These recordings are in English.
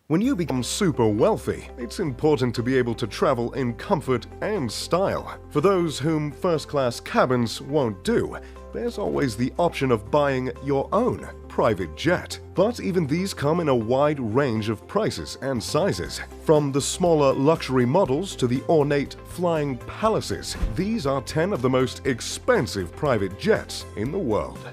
When you become super wealthy, it's important to be able to travel in comfort and style. For those whom first-class cabins won't do, there's always the option of buying your own private jet. But even these come in a wide range of prices and sizes. From the smaller luxury models to the ornate flying palaces, these are 10 of the most expensive private jets in the world.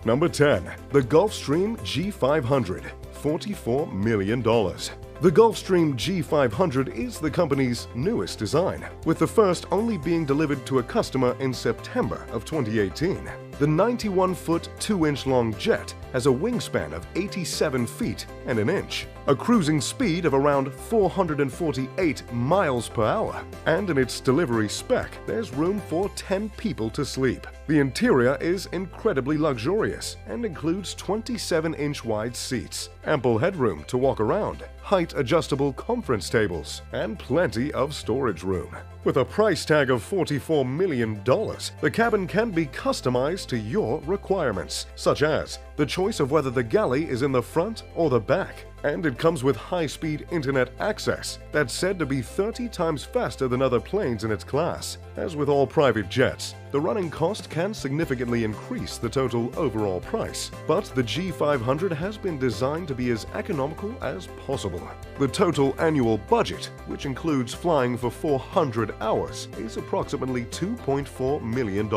Number 10. The Gulfstream G500. $44 million. The Gulfstream G500 is the company's newest design, with the first only being delivered to a customer in September of 2018. The 91-foot, 2-inch long jet has a wingspan of 87 feet and an inch, a cruising speed of around 448 miles per hour, and in its delivery spec, there's room for 10 people to sleep. The interior is incredibly luxurious and includes 27-inch wide seats, ample headroom to walk around, height-adjustable conference tables, and plenty of storage room. With a price tag of $44 million, the cabin can be customized to your requirements, such as the choice of whether the galley is in the front or the back. And it comes with high-speed internet access that's said to be 30 times faster than other planes in its class. As with all private jets, the running cost can significantly increase the total overall price, but the G500 has been designed to be as economical as possible. The total annual budget, which includes flying for 400 hours, is approximately $2.4 million,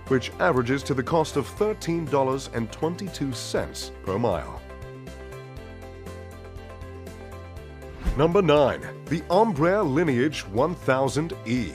which averages to the cost of $13.22 per mile. Number 9. The Embraer Lineage 1000E.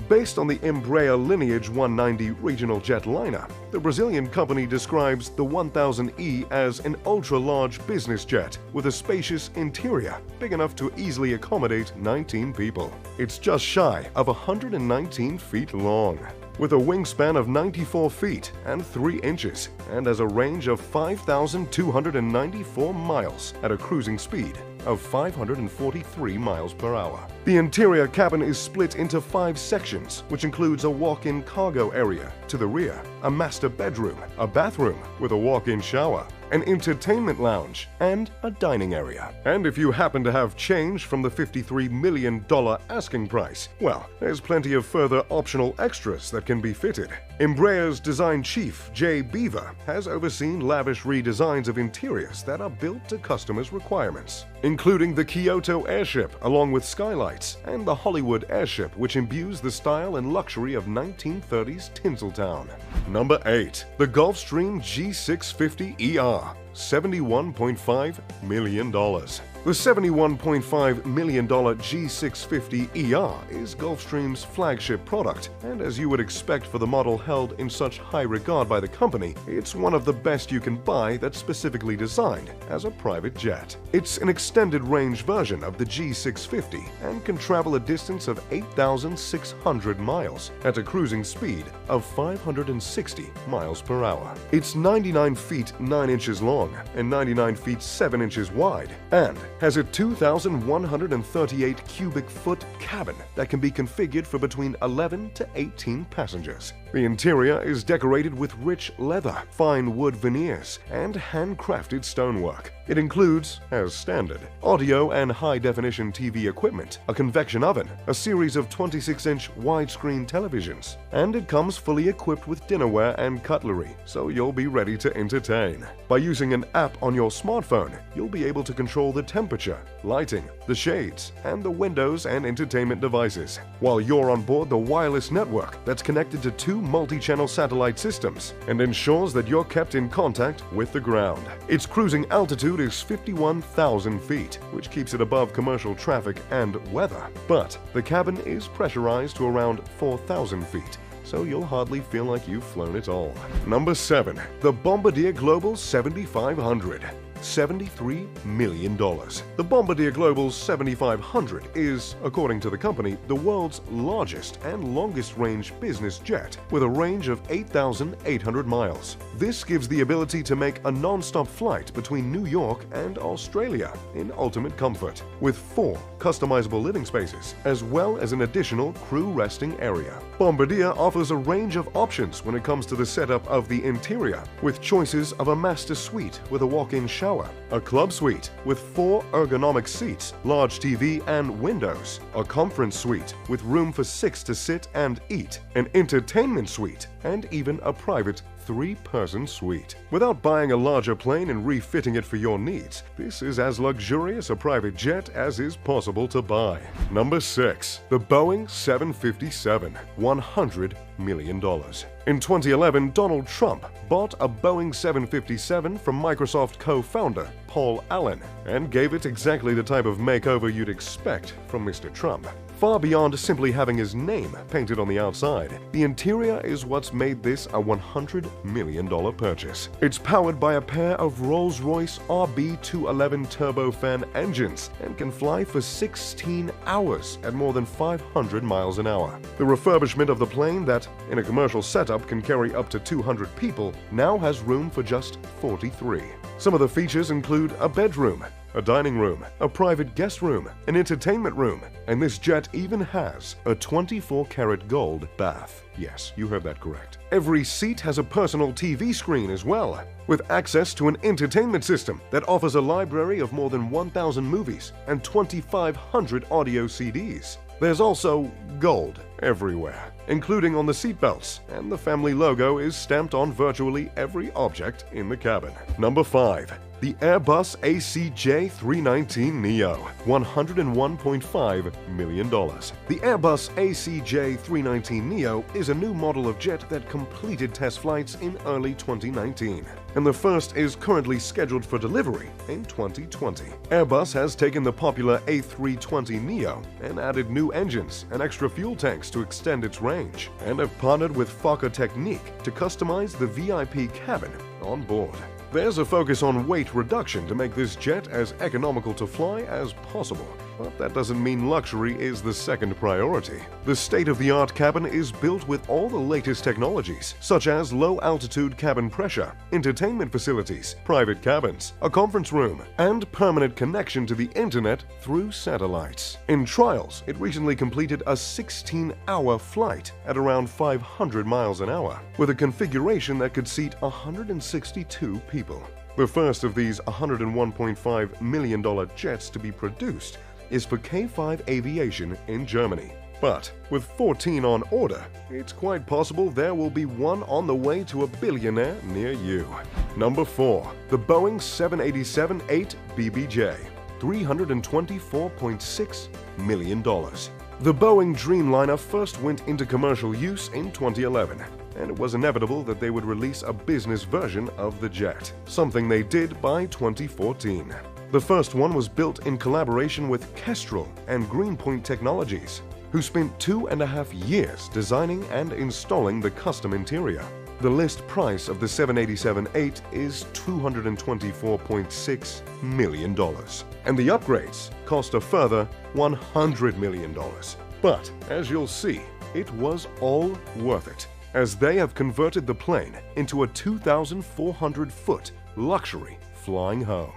Based on the Embraer Lineage 190 regional jetliner, the Brazilian company describes the 1000E as an ultra-large business jet with a spacious interior big enough to easily accommodate 19 people. It's just shy of 119 feet long, with a wingspan of 94 feet and 3 inches, and has a range of 5,294 miles at a cruising speed of 543 miles per hour. The interior cabin is split into 5 sections, which includes a walk-in cargo area to the rear, a master bedroom, a bathroom with a walk-in shower, an entertainment lounge, and a dining area. And if you happen to have change from the $53 million asking price, well, there's plenty of further optional extras that can be fitted. Embraer's design chief, Jay Beaver, has overseen lavish redesigns of interiors that are built to customers' requirements, including the Kyoto airship along with skylights, and the Hollywood airship, which imbues the style and luxury of 1930s Tinseltown. Number 8. The Gulfstream G650ER. $71.5 million. The $71.5 million G650ER is Gulfstream's flagship product, and as you would expect for the model held in such high regard by the company, it's one of the best you can buy that's specifically designed as a private jet. It's an extended range version of the G650 and can travel a distance of 8,600 miles at a cruising speed of 560 miles per hour. It's 99 feet 9 inches long and 99 feet 7 inches wide, and has a 2,138 cubic foot cabin that can be configured for between 11 to 18 passengers. The interior is decorated with rich leather, fine wood veneers, and handcrafted stonework. It includes, as standard, audio and high-definition TV equipment, a convection oven, a series of 26-inch widescreen televisions, and it comes fully equipped with dinnerware and cutlery, so you'll be ready to entertain. By using an app on your smartphone, you'll be able to control the temperature, lighting, the shades, and the windows and entertainment devices, while you're on board the wireless network that's connected to 2 multi-channel satellite systems and ensures that you're kept in contact with the ground. Its cruising altitude is 51,000 feet, which keeps it above commercial traffic and weather. But the cabin is pressurized to around 4,000 feet, so you'll hardly feel like you've flown it all. Number 7. The Bombardier Global 7500. $73 million. The Bombardier Global 7500 is, according to the company, the world's largest and longest-range business jet with a range of 8,800 miles. This gives the ability to make a non-stop flight between New York and Australia in ultimate comfort, with 4 customizable living spaces, as well as an additional crew resting area. Bombardier offers a range of options when it comes to the setup of the interior, with choices of a master suite with a walk-in shower, a club suite with 4 ergonomic seats, large TV and windows, a conference suite with room for 6 to sit and eat, an entertainment suite, and even a private 3-person suite. Without buying a larger plane and refitting it for your needs, this is as luxurious a private jet as is possible to buy. Number 6. The Boeing 757, $100 million. In 2011, Donald Trump bought a Boeing 757 from Microsoft co-founder Paul Allen and gave it exactly the type of makeover you'd expect from Mr. Trump. Far beyond simply having his name painted on the outside, the interior is what's made this a $100 million purchase. It's powered by a pair of Rolls-Royce RB211 turbofan engines and can fly for 16 hours at more than 500 miles an hour. The refurbishment of the plane that, in a commercial setup, can carry up to 200 people now has room for just 43. Some of the features include a bedroom, a dining room, a private guest room, an entertainment room, and this jet even has a 24-karat gold bath. Yes, you heard that correct. Every seat has a personal TV screen as well, with access to an entertainment system that offers a library of more than 1,000 movies and 2,500 audio CDs. There's also gold everywhere, including on the seatbelts, and the family logo is stamped on virtually every object in the cabin. Number 5. The Airbus A380neo, $101.5 million. The Airbus A380neo is a new model of jet that completed test flights in early 2019, and the first is currently scheduled for delivery in 2020. Airbus has taken the popular A320neo and added new engines and extra fuel tanks to extend its range, and have partnered with Fokker Technique to customize the VIP cabin on board. There's a focus on weight reduction to make this jet as economical to fly as possible. But that doesn't mean luxury is the second priority. The state-of-the-art cabin is built with all the latest technologies, such as low-altitude cabin pressure, entertainment facilities, private cabins, a conference room, and permanent connection to the internet through satellites. In trials, it recently completed a 16-hour flight at around 500 miles an hour, with a configuration that could seat 162 people. The first of these $101.5 million jets to be produced is for K5 Aviation in Germany. But with 14 on order, it's quite possible there will be one on the way to a billionaire near you. Number 4. The Boeing 787-8 BBJ, $324.6 million. The Boeing Dreamliner first went into commercial use in 2011, and it was inevitable that they would release a business version of the jet, something they did by 2014. The first one was built in collaboration with Kestrel and Greenpoint Technologies, who spent 2.5 years designing and installing the custom interior. The list price of the 787-8 is $224.6 million, and the upgrades cost a further $100 million. But, as you'll see, it was all worth it, as they have converted the plane into a 2,400-foot luxury flying home.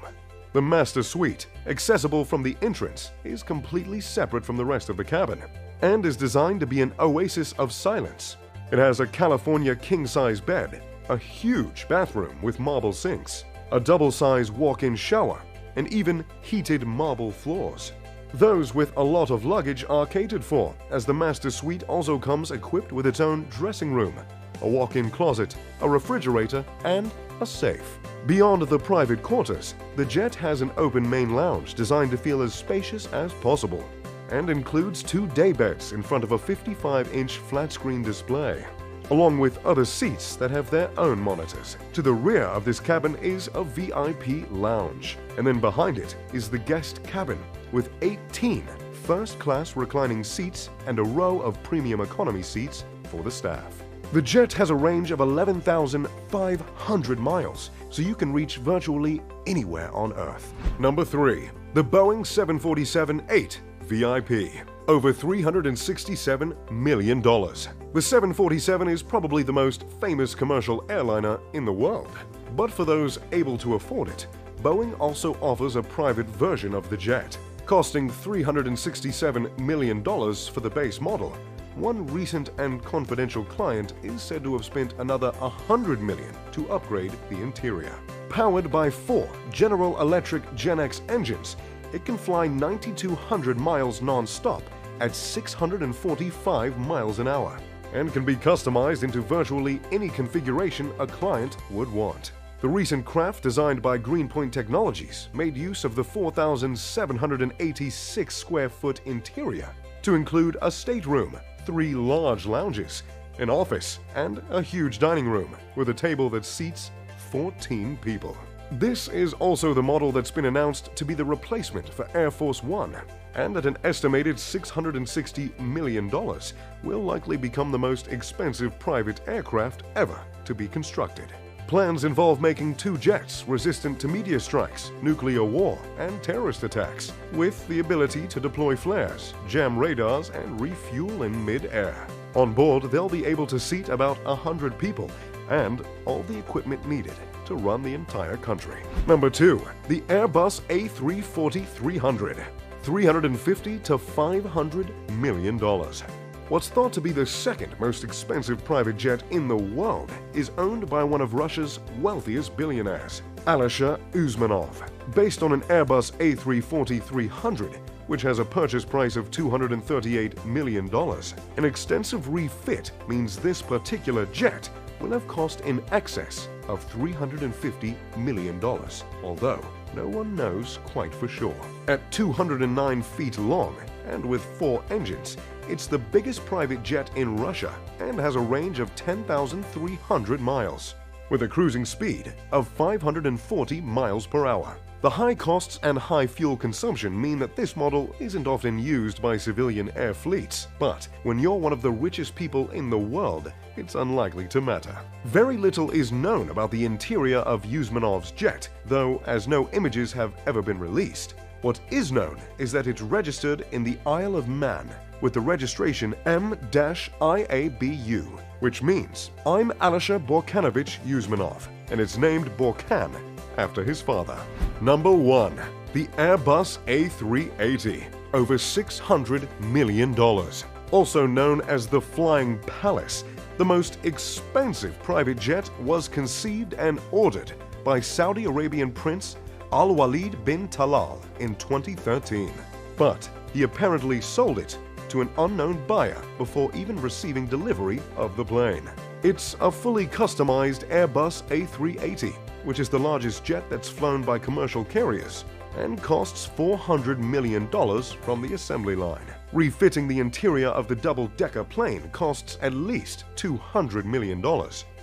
The master suite, accessible from the entrance, is completely separate from the rest of the cabin and is designed to be an oasis of silence. It has a California king-size bed, a huge bathroom with marble sinks, a double-size walk-in shower, and even heated marble floors. Those with a lot of luggage are catered for, as the master suite also comes equipped with its own dressing room, a walk-in closet, a refrigerator, and a safe. Beyond the private quarters, the jet has an open main lounge designed to feel as spacious as possible, and includes 2 daybeds in front of a 55-inch flat-screen display, along with other seats that have their own monitors. To the rear of this cabin is a VIP lounge, and then behind it is the guest cabin with 18 first-class reclining seats and a row of premium economy seats for the staff. The jet has a range of 11,500 miles, so you can reach virtually anywhere on Earth. Number 3. The Boeing 747-8 VIP, over $367 million. The 747 is probably the most famous commercial airliner in the world. But for those able to afford it, Boeing also offers a private version of the jet, costing $367 million for the base model, one recent and confidential client is said to have spent another $100 million to upgrade the interior. Powered by 4 General Electric Gen X engines, it can fly 9,200 miles non-stop at 645 miles an hour and can be customized into virtually any configuration a client would want. The recent craft, designed by Greenpoint Technologies, made use of the 4,786 square foot interior to include a stateroom, 3 large lounges, an office, and a huge dining room with a table that seats 14 people. This is also the model that's been announced to be the replacement for Air Force One, and at an estimated $660 million, will likely become the most expensive private aircraft ever to be constructed. Plans involve making 2 jets resistant to meteor strikes, nuclear war, and terrorist attacks, with the ability to deploy flares, jam radars, and refuel in mid-air. On board, they'll be able to seat about 100 people and all the equipment needed to run the entire country. Number 2. The Airbus A380-300, $350 to $500 million. What's thought to be the second most expensive private jet in the world is owned by one of Russia's wealthiest billionaires, Alisher Usmanov. Based on an Airbus A380-300, which has a purchase price of $238 million, an extensive refit means this particular jet will have cost in excess of $350 million, although no one knows quite for sure. At 209 feet long and with 4 engines, it's the biggest private jet in Russia and has a range of 10,300 miles, with a cruising speed of 540 miles per hour. The high costs and high fuel consumption mean that this model isn't often used by civilian air fleets, but when you're one of the richest people in the world, it's unlikely to matter. Very little is known about the interior of Usmanov's jet, though as no images have ever been released. What is known is that it's registered in the Isle of Man with the registration M-IABU, which means I'm Alisher Borkanovich Usmanov, and it's named Borkan after his father. Number 1. The Airbus A380, over $600 million. Also known as the Flying Palace, the most expensive private jet was conceived and ordered by Saudi Arabian Prince Al-Walid bin Talal in 2013. But he apparently sold it to an unknown buyer before even receiving delivery of the plane. It's a fully customized Airbus A380, which is the largest jet that's flown by commercial carriers and costs $400 million from the assembly line. Refitting the interior of the double-decker plane costs at least $200 million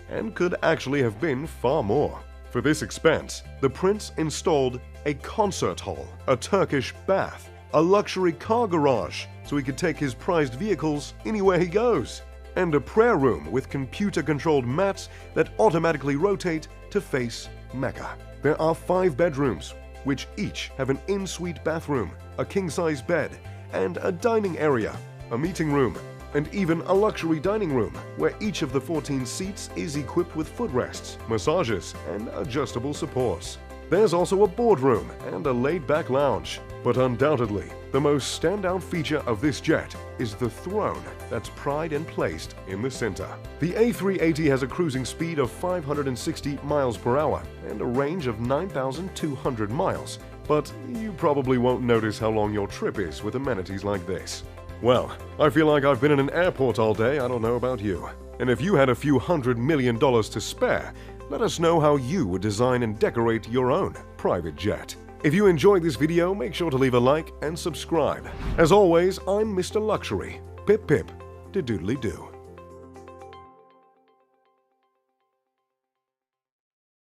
and could actually have been far more. For this expense, the prince installed a concert hall, a Turkish bath, a luxury car garage so he could take his prized vehicles anywhere he goes, and a prayer room with computer-controlled mats that automatically rotate to face Mecca. There are 5 bedrooms, which each have an en-suite bathroom, a king-size bed, and a dining area, a meeting room, and even a luxury dining room where each of the 14 seats is equipped with footrests, massages, and adjustable supports. There's also a boardroom and a laid-back lounge. But undoubtedly, the most standout feature of this jet is the throne that's pried and placed in the center. The A380 has a cruising speed of 560 miles per hour and a range of 9,200 miles, but you probably won't notice how long your trip is with amenities like this. Well, I feel like I've been in an airport all day, I don't know about you. And if you had a few $100 million to spare, let us know how you would design and decorate your own private jet. If you enjoyed this video, make sure to leave a like and subscribe. As always, I'm Mr. Luxury. Pip pip, de doodly doo.